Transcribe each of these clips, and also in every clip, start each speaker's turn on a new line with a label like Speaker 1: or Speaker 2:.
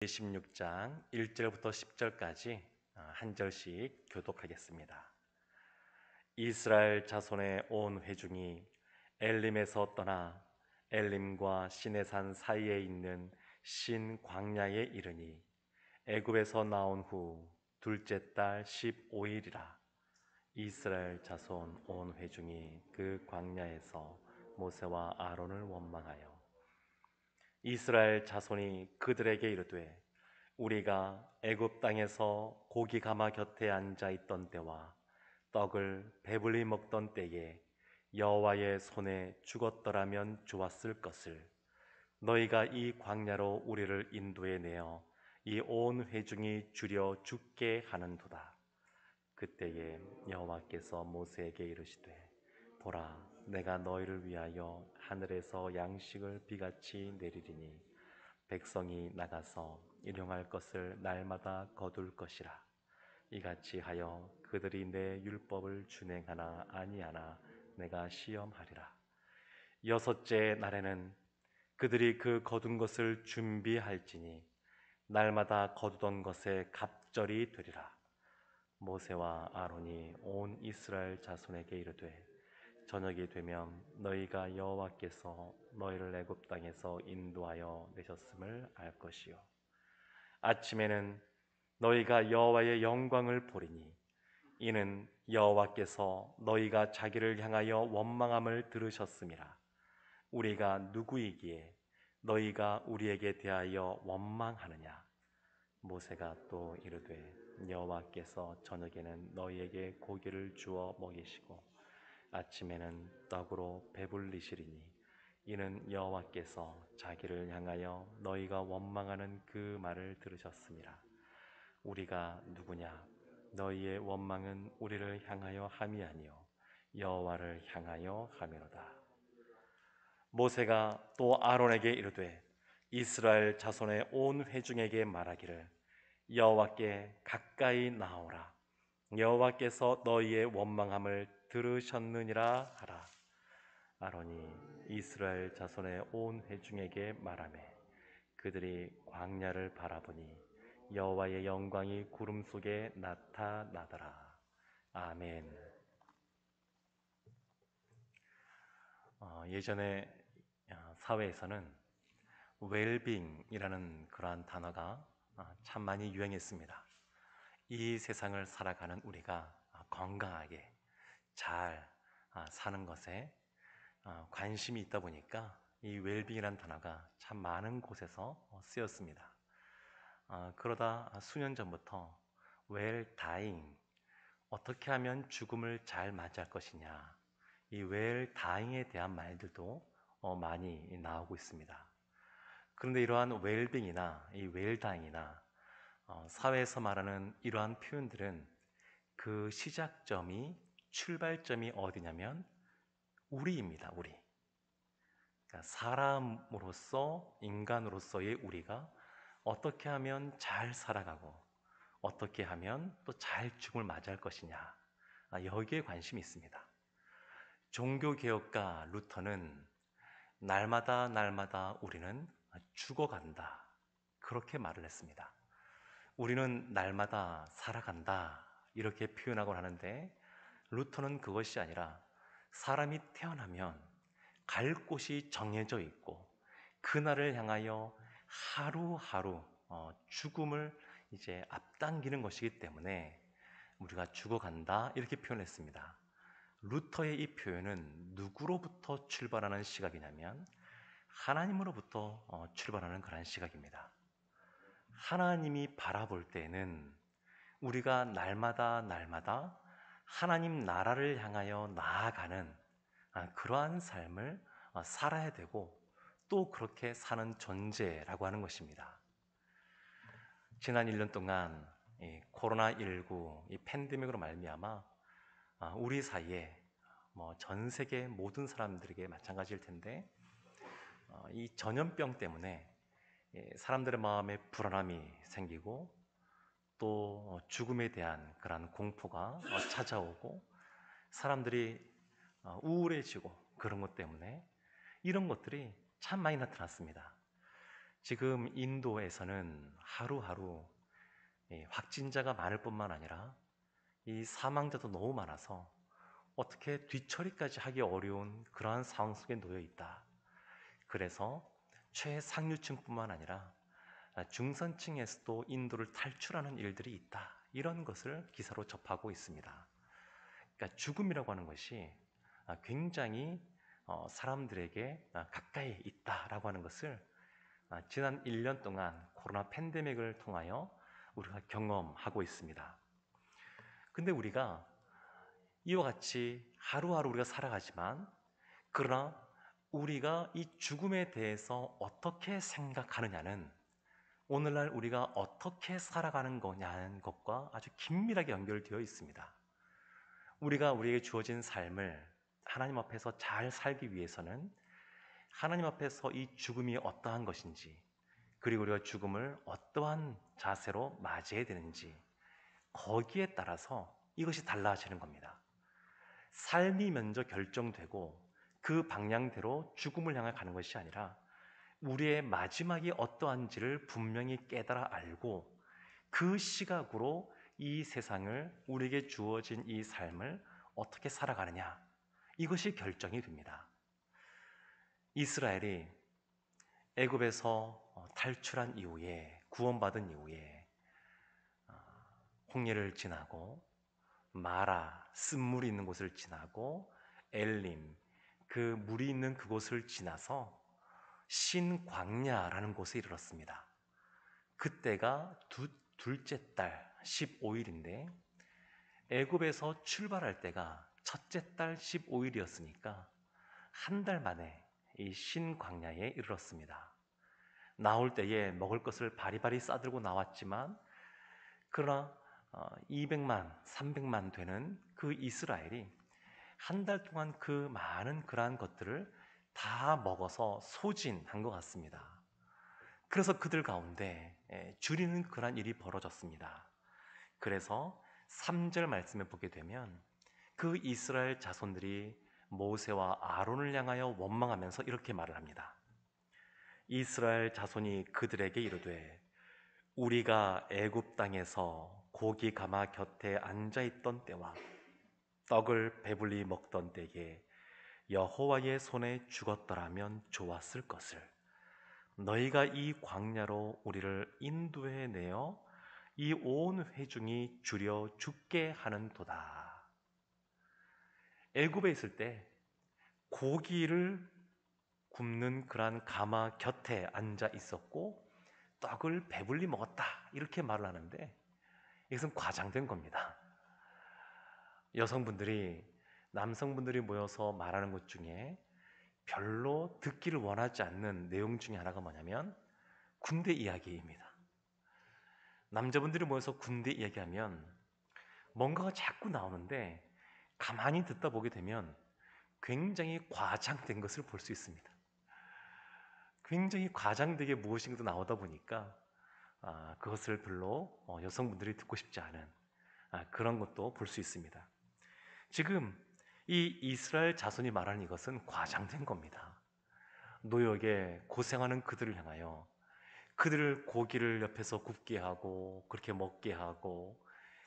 Speaker 1: 16장 1절부터 10절까지 한 절씩 교독하겠습니다. 이스라엘 자손의 온 회중이 엘림에서 떠나 엘림과 시내산 사이에 있는 신 광야에 이르니 애굽에서 나온 후 둘째 달 15일이라. 이스라엘 자손 온 회중이 그 광야에서 모세와 아론을 원망하여 이스라엘 자손이 그들에게 이르되 우리가 애굽 땅에서 고기 가마 곁에 앉아 있던 때와 떡을 배불리 먹던 때에 여호와의 손에 죽었더라면 좋았을 것을 너희가 이 광야로 우리를 인도해 내어 이 온 회중이 주려 죽게 하는도다. 그때에 여호와께서 모세에게 이르시되 보라, 내가 너희를 위하여 하늘에서 양식을 비같이 내리리니 백성이 나가서 일용할 것을 날마다 거둘 것이라. 이같이 하여 그들이 내 율법을 준행하나 아니하나 내가 시험하리라. 여섯째 날에는 그들이 그 거둔 것을 준비할지니 날마다 거두던 것에 갑절이 되리라. 모세와 아론이 온 이스라엘 자손에게 이르되 저녁이 되면 너희가 여호와께서 너희를 애굽 땅에서 인도하여 내셨음을 알 것이요 아침에는 너희가 여호와의 영광을 보리니 이는 여호와께서 너희가 자기를 향하여 원망함을 들으셨음이라. 우리가 누구이기에 너희가 우리에게 대하여 원망하느냐. 모세가 또 이르되 여호와께서 저녁에는 너희에게 고기를 주어 먹이시고 아침에는 떡으로 배불리시리니 이는 여호와께서 자기를 향하여 너희가 원망하는 그 말을 들으셨음이라. 우리가 누구냐? 너희의 원망은 우리를 향하여 함이 아니요 여호와를 향하여 함이로다. 모세가 또 아론에게 이르되 이스라엘 자손의 온 회중에게 말하기를 여호와께 가까이 나오라. 여호와께서 너희의 원망함을 들으셨느니라 하라. 아론이 이스라엘 자손의 온 회중에게 말하매 그들이 광야를 바라보니 여호와의 영광이 구름 속에 나타나더라. 아멘. 예전에 사회에서는 웰빙이라는 그러한 단어가 참 많이 유행했습니다. 이 세상을 살아가는 우리가 건강하게 잘 사는 것에 관심이 있다 보니까 이 웰빙이라는 단어가 참 많은 곳에서 쓰였습니다. 그러다 수년 전부터 웰다잉, 어떻게 하면 죽음을 잘 맞이할 것이냐, 이 웰다잉에 대한 말들도 많이 나오고 있습니다. 그런데 이러한 웰빙이나 이 웰다잉이나 사회에서 말하는 이러한 표현들은 그 시작점이 출발점이 어디냐면 우리입니다. 우리. 그러니까 사람으로서 인간으로서의 우리가 어떻게 하면 잘 살아가고 어떻게 하면 또 잘 죽음을 맞이할 것이냐, 여기에 관심이 있습니다. 종교개혁가 루터는 날마다 우리는 죽어간다, 그렇게 말을 했습니다. 우리는 날마다 살아간다 이렇게 표현하곤 하는데 루터는 그것이 아니라 사람이 태어나면 갈 곳이 정해져 있고 그날을 향하여 하루하루 죽음을 이제 앞당기는 것이기 때문에 우리가 죽어간다 이렇게 표현했습니다. 루터의 이 표현은 누구로부터 출발하는 시각이냐면 하나님으로부터 출발하는 그런 시각입니다. 하나님이 바라볼 때는 우리가 날마다 하나님 나라를 향하여 나아가는 그러한 삶을 살아야 되고 또 그렇게 사는 존재라고 하는 것입니다. 지난 1년 동안 코로나19 이 팬데믹으로 말미암아 우리 사이에 전 세계 모든 사람들에게 마찬가지일 텐데 이 전염병 때문에 사람들의 마음에 불안함이 생기고 또 죽음에 대한 그런 공포가 찾아오고 사람들이 우울해지고 그런 것 때문에 이런 것들이 참 많이 나타났습니다. 지금 인도에서는 하루하루 확진자가 많을 뿐만 아니라 이 사망자도 너무 많아서 어떻게 뒤처리까지 하기 어려운 그러한 상황 속에 놓여 있다. 그래서 최상류층뿐만 아니라 중산층에서도 인도를 탈출하는 일들이 있다. 이런 것을 기사로 접하고 있습니다. 그러니까 죽음이라고 하는 것이 굉장히 사람들에게 가까이 있다라고 하는 것을 지난 1년 동안 코로나 팬데믹을 통하여 우리가 경험하고 있습니다. 근데 우리가 이와 같이 하루하루 우리가 살아가지만 그러나 우리가 이 죽음에 대해서 어떻게 생각하느냐는 오늘날 우리가 어떻게 살아가는 거냐는 것과 아주 긴밀하게 연결되어 있습니다. 우리가 우리에게 주어진 삶을 하나님 앞에서 잘 살기 위해서는 하나님 앞에서 이 죽음이 어떠한 것인지, 그리고 우리가 죽음을 어떠한 자세로 맞이해야 되는지, 거기에 따라서 이것이 달라지는 겁니다. 삶이 먼저 결정되고 그 방향대로 죽음을 향해 가는 것이 아니라 우리의 마지막이 어떠한지를 분명히 깨달아 알고 그 시각으로 이 세상을, 우리에게 주어진 이 삶을 어떻게 살아가느냐, 이것이 결정이 됩니다. 이스라엘이 애굽에서 탈출한 이후에, 구원받은 이후에 홍해를 지나고 마라, 쓴물이 있는 곳을 지나고 엘림, 그 물이 있는 그곳을 지나서 신광야라는 곳에 이르렀습니다. 그때가 둘째 달 15일인데 애굽에서 출발할 때가 첫째 달 15일이었으니까 한 달 만에 이 신광야에 이르렀습니다. 나올 때에 먹을 것을 바리바리 싸들고 나왔지만 그러나 200만, 300만 되는 그 이스라엘이 한 달 동안 그 많은 그러한 것들을 다 먹어서 소진한 것 같습니다. 그래서 그들 가운데 줄이는 그러한 일이 벌어졌습니다. 그래서 3절 말씀에 보게 되면 그 이스라엘 자손들이 모세와 아론을 향하여 원망하면서 이렇게 말을 합니다. 이스라엘 자손이 그들에게 이르되 우리가 애굽 땅에서 고기 가마 곁에 앉아 있던 때와 떡을 배불리 먹던 때에 여호와의 손에 죽었더라면 좋았을 것을 너희가 이 광야로 우리를 인도해 내어 이 온 회중이 줄여 죽게 하는도다. 애굽에 있을 때 고기를 굽는 그러한 가마 곁에 앉아 있었고 떡을 배불리 먹었다, 이렇게 말을 하는데 이것은 과장된 겁니다. 여성분들이 남성분들이 모여서 말하는 것 중에 별로 듣기를 원하지 않는 내용 중에 하나가 뭐냐면 군대 이야기입니다. 남자분들이 모여서 군대 이야기하면 뭔가가 자꾸 나오는데 가만히 듣다 보게 되면 굉장히 과장된 것을 볼 수 있습니다. 굉장히 과장되게 무엇인가 나오다 보니까 그것을 별로 여성분들이 듣고 싶지 않은 그런 것도 볼 수 있습니다. 지금 이 이스라엘 자손이 말하는 이것은 과장된 겁니다. 노역에 고생하는 그들을 향하여 그들을 고기를 옆에서 굽게 하고 그렇게 먹게 하고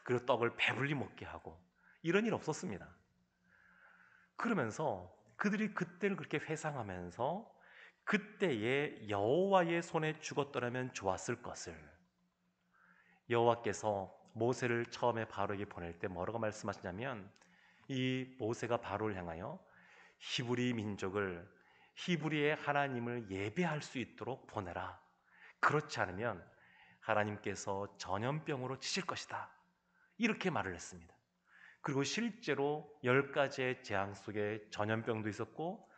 Speaker 1: 그리고 떡을 배불리 먹게 하고 이런 일 없었습니다. 그러면서 그들이 그때를 그렇게 회상하면서 그때에 여호와의 손에 죽었더라면 좋았을 것을, 여호와께서 모세를 처음에 바로에게 보낼 때 뭐라고 말씀하시냐면 이 모세가 바로를 향하여 히브리 민족을, 히브리의 하나님을 예배할 수 있도록 보내라. 그렇지 않으면 하나님께서 전염병으로 치실 것이다. 이렇게 말을 했습니다. 그리고 실제로 10가지의 재앙 속에 전염병도 있었고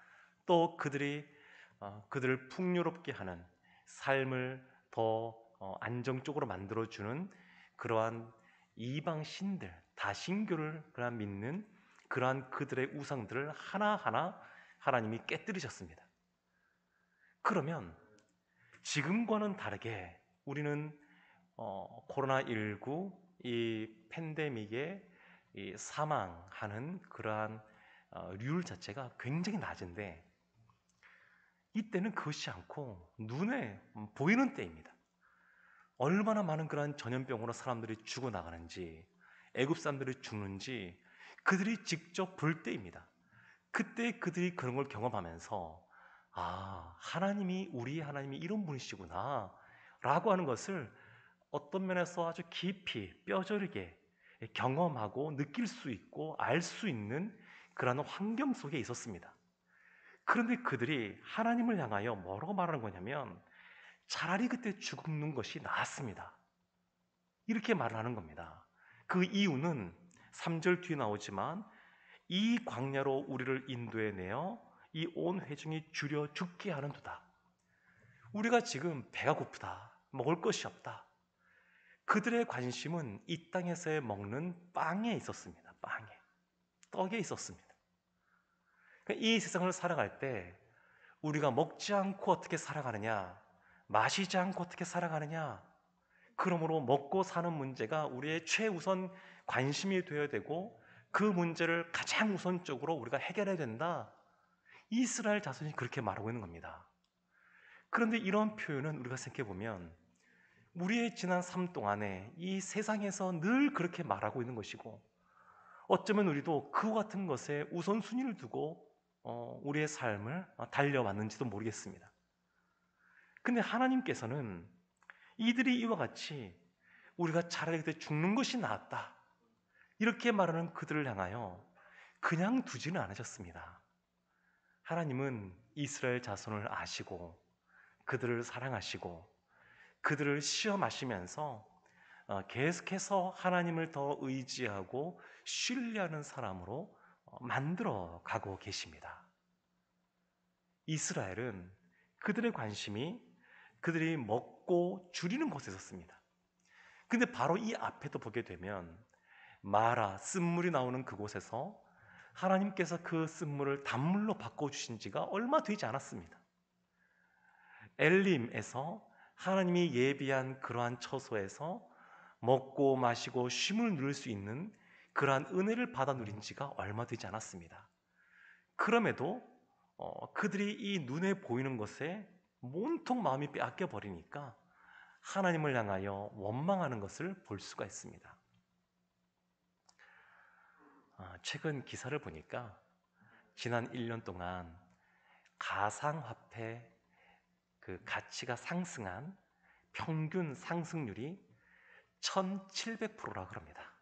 Speaker 1: 또 그들을 풍요롭게 하는 삶을 더 안정적으로 만들어주는 그러한 이방 신들, 다신교를 믿는 그러한 그들의 우상들을 하나하나 하나님이 깨뜨리셨습니다. 그러면 지금과는 다르게 우리는 코로나19 이 팬데믹에 이 사망하는 그러한 률 자체가 굉장히 낮은데 이때는 그것이 않고 눈에 보이는 때입니다. 얼마나 많은 그러한 전염병으로 사람들이 죽어나가는지, 애굽 사람들이 죽는지 그들이 직접 볼 때입니다. 그때 그들이 그런 걸 경험하면서 하나님이, 우리 하나님이 이런 분이시구나 라고 하는 것을 어떤 면에서 아주 깊이 뼈저리게 경험하고 느낄 수 있고 알 수 있는 그러한 환경 속에 있었습니다. 그런데 그들이 하나님을 향하여 뭐라고 말하는 거냐면 차라리 그때 죽는 것이 나았습니다. 이렇게 말을 하는 겁니다. 그 이유는 3절 뒤에 나오지만 이 광야로 우리를 인도해 내어 이 온 회중이 줄여 죽게 하는도다. 우리가 지금 배가 고프다. 먹을 것이 없다. 그들의 관심은 이 땅에서 먹는 빵에 있었습니다. 빵에. 떡에 있었습니다. 그러니까 이 세상을 살아갈 때 우리가 먹지 않고 어떻게 살아가느냐, 마시지 않고 어떻게 살아가느냐, 그러므로 먹고 사는 문제가 우리의 최우선 관심이 되어야 되고 그 문제를 가장 우선적으로 우리가 해결해야 된다. 이스라엘 자손이 그렇게 말하고 있는 겁니다. 그런데 이런 표현은 우리가 생각해 보면 우리의 지난 삶 동안에 이 세상에서 늘 그렇게 말하고 있는 것이고 어쩌면 우리도 그와 같은 것에 우선순위를 두고 우리의 삶을 달려왔는지도 모르겠습니다. 근데 하나님께서는 이들이 이와 같이 우리가 차라리 그때 죽는 것이 나았다 이렇게 말하는 그들을 향하여 그냥 두지는 않으셨습니다. 하나님은 이스라엘 자손을 아시고 그들을 사랑하시고 그들을 시험하시면서 계속해서 하나님을 더 의지하고 신뢰하는 사람으로 만들어 가고 계십니다. 이스라엘은 그들의 관심이 그들이 먹고 줄이는 곳에 있었습니다. 근데 바로 이 앞에도 보게 되면 마라, 쓴물이 나오는 그곳에서 하나님께서 그 쓴물을 단물로 바꿔주신 지가 얼마 되지 않았습니다. 엘림에서 하나님이 예비한 그러한 처소에서 먹고 마시고 쉼을 누릴 수 있는 그러한 은혜를 받아 누린 지가 얼마 되지 않았습니다. 그럼에도 그들이 이 눈에 보이는 것에 온통 마음이 빼앗겨 버리니까 하나님을 향하여 원망하는 것을 볼 수가 있습니다. 최근 기사를 보니까 지난 1년 동안 가상화폐 그 가치가 상승한 평균 상승률이 1700%라 그럽니다.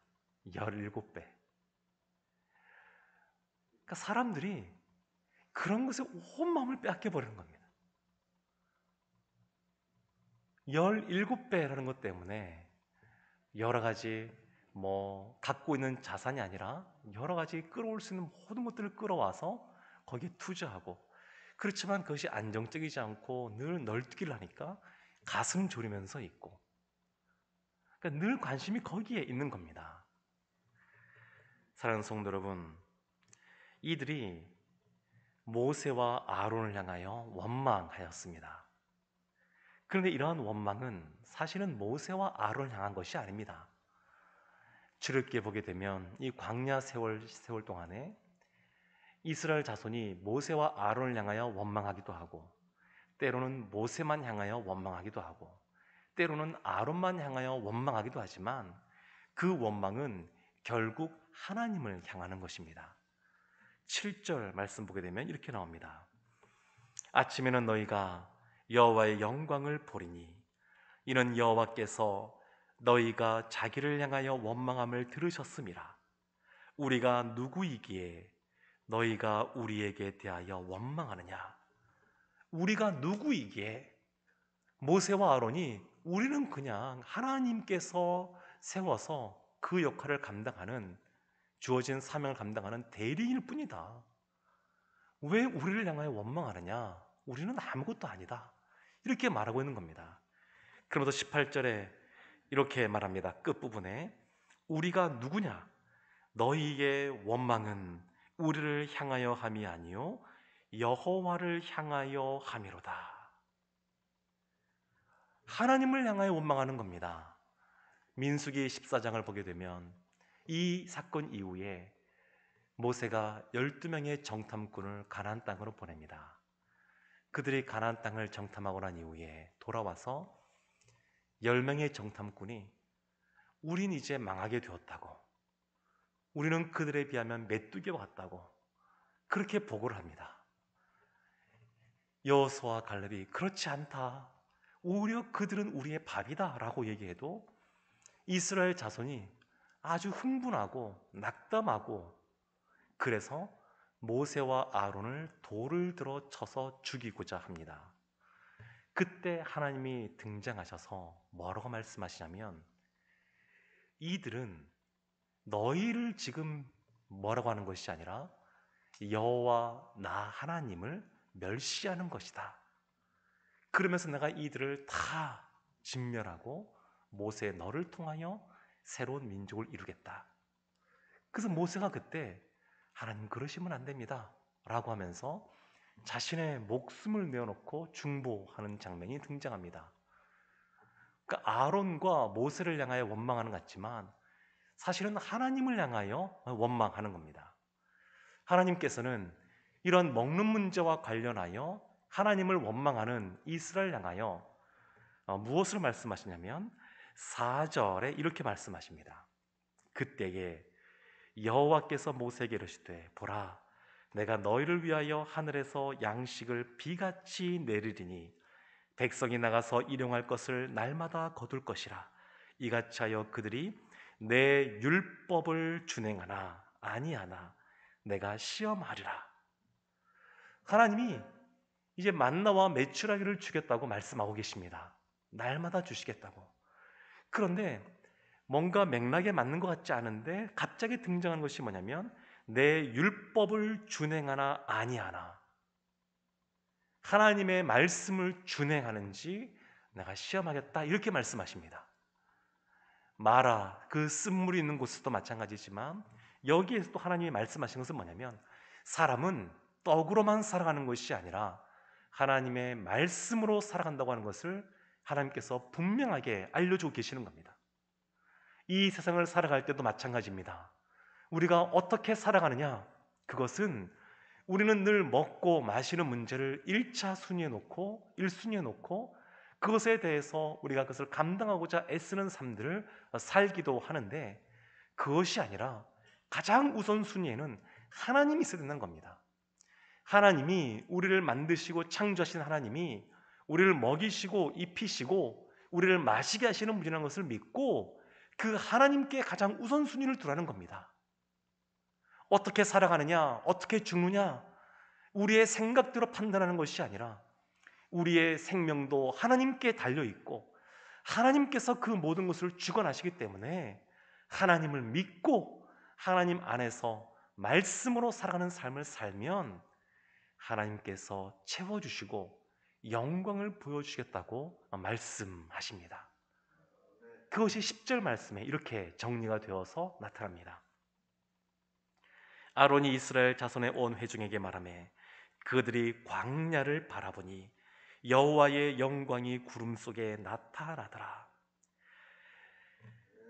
Speaker 1: 17배. 그러니까 사람들이 그런 것에 온 마음을 빼앗겨 버리는 겁니다. 17배라는 것 때문에 여러 가지 갖고 있는 자산이 아니라 여러 가지 끌어올 수 있는 모든 것들을 끌어와서 거기에 투자하고 그렇지만 그것이 안정적이지 않고 늘 널뛰기를 하니까 가슴 졸이면서 있고 그러니까 늘 관심이 거기에 있는 겁니다. 사랑하는 성도 여러분, 이들이 모세와 아론을 향하여 원망하였습니다. 그런데 이러한 원망은 사실은 모세와 아론을 향한 것이 아닙니다. 출애굽기에 보게 되면 이 광야 세월 동안에 이스라엘 자손이 모세와 아론을 향하여 원망하기도 하고 때로는 모세만 향하여 원망하기도 하고 때로는 아론만 향하여 원망하기도 하지만 그 원망은 결국 하나님을 향하는 것입니다. 7절 말씀 보게 되면 이렇게 나옵니다. 아침에는 너희가 여호와의 영광을 보리니 이는 여호와께서 너희가 자기를 향하여 원망함을 들으셨음이라. 우리가 누구이기에 너희가 우리에게 대하여 원망하느냐? 우리가 누구이기에 모세와 아론이 우리는 그냥 하나님께서 세워서 그 역할을 감당하는 주어진 사명을 감당하는 대리인일 뿐이다. 왜 우리를 향하여 원망하느냐? 우리는 아무것도 아니다. 이렇게 말하고 있는 겁니다. 그러면서 18절에 이렇게 말합니다. 끝부분에 우리가 누구냐? 너희의 원망은 우리를 향하여 함이 아니요 여호와를 향하여 함이로다. 하나님을 향하여 원망하는 겁니다. 민수기 14장을 보게 되면 이 사건 이후에 모세가 12명의 정탐꾼을 가나안 땅으로 보냅니다. 그들이 가나안 땅을 정탐하고 난 이후에 돌아와서 10명의 정탐꾼이 우린 이제 망하게 되었다고, 우리는 그들에 비하면 메뚜기와 같다고 그렇게 보고를 합니다. 여호수아와 갈렙이 그렇지 않다, 오히려 그들은 우리의 밥이다 라고 얘기해도 이스라엘 자손이 아주 흥분하고 낙담하고, 그래서 모세와 아론을 돌을 들어 쳐서 죽이고자 합니다. 그때 하나님이 등장하셔서 뭐라고 말씀하시냐면, 이들은 너희를 지금 뭐라고 하는 것이 아니라 여호와 나 하나님을 멸시하는 것이다. 그러면서 내가 이들을 다 진멸하고 모세 너를 통하여 새로운 민족을 이루겠다. 그래서 모세가 그때 하나님 그러시면 안 됩니다 라고 하면서 자신의 목숨을 내어놓고 중보하는 장면이 등장합니다. 그러니까 아론과 모세를 향하여 원망하는 것 같지만 사실은 하나님을 향하여 원망하는 겁니다. 하나님께서는 이런 먹는 문제와 관련하여 하나님을 원망하는 이스라엘 향하여 무엇을 말씀하시냐면 4절에 이렇게 말씀하십니다. 그때에 여호와께서 모세에게 이르시되 보라, 내가 너희를 위하여 하늘에서 양식을 비같이 내리리니 백성이 나가서 일용할 것을 날마다 거둘 것이라. 이같이 하여 그들이 내 율법을 준행하나 아니하나 내가 시험하리라. 하나님이 이제 만나와 메추라기를 주겠다고 말씀하고 계십니다. 날마다 주시겠다고. 그런데 뭔가 맥락에 맞는 것 같지 않은데 갑자기 등장한 것이 뭐냐면 내 율법을 준행하나 아니하나, 하나님의 말씀을 준행하는지 내가 시험하겠다 이렇게 말씀하십니다. 마라, 그 쓴물이 있는 곳에서도 마찬가지지만 여기에서도 하나님이 말씀하신 것은 뭐냐면 사람은 떡으로만 살아가는 것이 아니라 하나님의 말씀으로 살아간다고 하는 것을 하나님께서 분명하게 알려주고 계시는 겁니다. 이 세상을 살아갈 때도 마찬가지입니다. 우리가 어떻게 살아가느냐, 그것은 우리는 늘 먹고 마시는 문제를 1차 순위에 놓고 1순위에 놓고 그것에 대해서 우리가 그것을 감당하고자 애쓰는 삶들을 살기도 하는데, 그것이 아니라 가장 우선순위에는 하나님이 있어야 된다는 겁니다. 하나님이 우리를 만드시고 창조하신 하나님이 우리를 먹이시고 입히시고 우리를 마시게 하시는 분이라는 것을 믿고 그 하나님께 가장 우선순위를 두라는 겁니다. 어떻게 살아가느냐, 어떻게 죽느냐, 우리의 생각대로 판단하는 것이 아니라 우리의 생명도 하나님께 달려있고 하나님께서 그 모든 것을 주관하시기 때문에 하나님을 믿고 하나님 안에서 말씀으로 살아가는 삶을 살면 하나님께서 채워주시고 영광을 보여주시겠다고 말씀하십니다. 그것이 10절 말씀에 이렇게 정리가 되어서 나타납니다. 아론이 이스라엘 자손의 온 회중에게 말하매 그들이 광야를 바라보니 여호와의 영광이 구름 속에 나타나더라.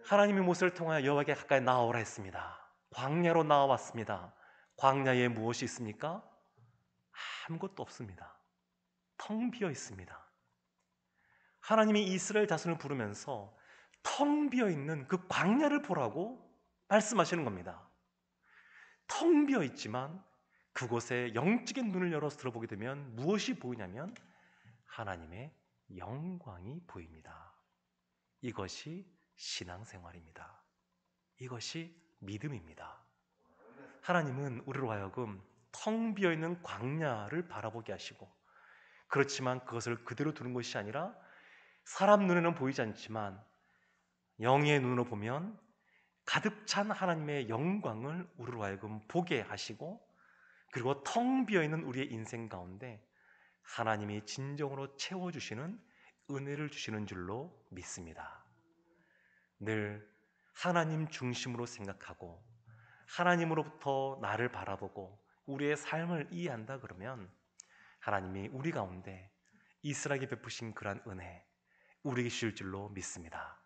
Speaker 1: 하나님이 모세를 통하여 여호와에게 가까이 나아오라 했습니다. 광야로 나아왔습니다. 광야에 무엇이 있습니까? 아무것도 없습니다. 텅 비어 있습니다. 하나님이 이스라엘 자손을 부르면서 텅 비어 있는 그 광야를 보라고 말씀하시는 겁니다. 텅 비어 있지만 그곳에 영적인 눈을 열어서 들어보게 되면 무엇이 보이냐면 하나님의 영광이 보입니다. 이것이 신앙생활입니다. 이것이 믿음입니다. 하나님은 우리로 하여금 텅 비어있는 광야를 바라보게 하시고, 그렇지만 그것을 그대로 두는 것이 아니라 사람 눈에는 보이지 않지만 영의 눈으로 보면 가득 찬 하나님의 영광을 우리로 하여금 보게 하시고, 그리고 텅 비어있는 우리의 인생 가운데 하나님이 진정으로 채워주시는 은혜를 주시는 줄로 믿습니다. 늘 하나님 중심으로 생각하고 하나님으로부터 나를 바라보고 우리의 삶을 이해한다 그러면 하나님이 우리 가운데 이스라엘에게 베푸신 그러한 은혜 우리에게 주실 줄로 믿습니다.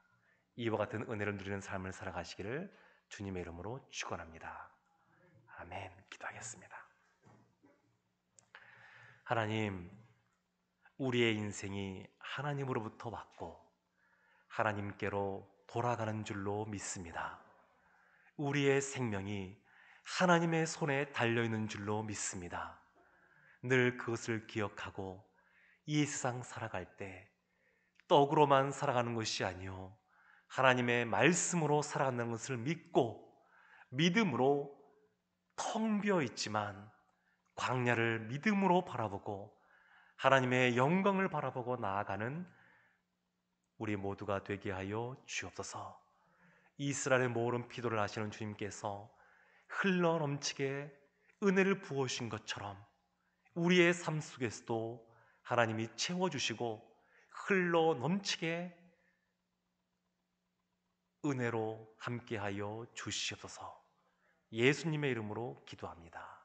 Speaker 1: 이와 같은 은혜를 누리는 삶을 살아가시기를 주님의 이름으로 축원합니다. 아멘. 기도하겠습니다. 하나님, 우리의 인생이 하나님으로부터 왔고 하나님께로 돌아가는 줄로 믿습니다. 우리의 생명이 하나님의 손에 달려있는 줄로 믿습니다. 늘 그것을 기억하고 이 세상 살아갈 때 떡으로만 살아가는 것이 아니요 하나님의 말씀으로 살아가는 것을 믿고 믿음으로 텅 비어 있지만 광야를 믿음으로 바라보고 하나님의 영광을 바라보고 나아가는 우리 모두가 되게 하여 주옵소서. 이스라엘의 모든 피도를 아시는 주님께서 흘러 넘치게 은혜를 부어주신 것처럼 우리의 삶 속에서도 하나님이 채워주시고 흘러 넘치게 은혜로 함께하여 주시옵소서. 예수님의 이름으로 기도합니다.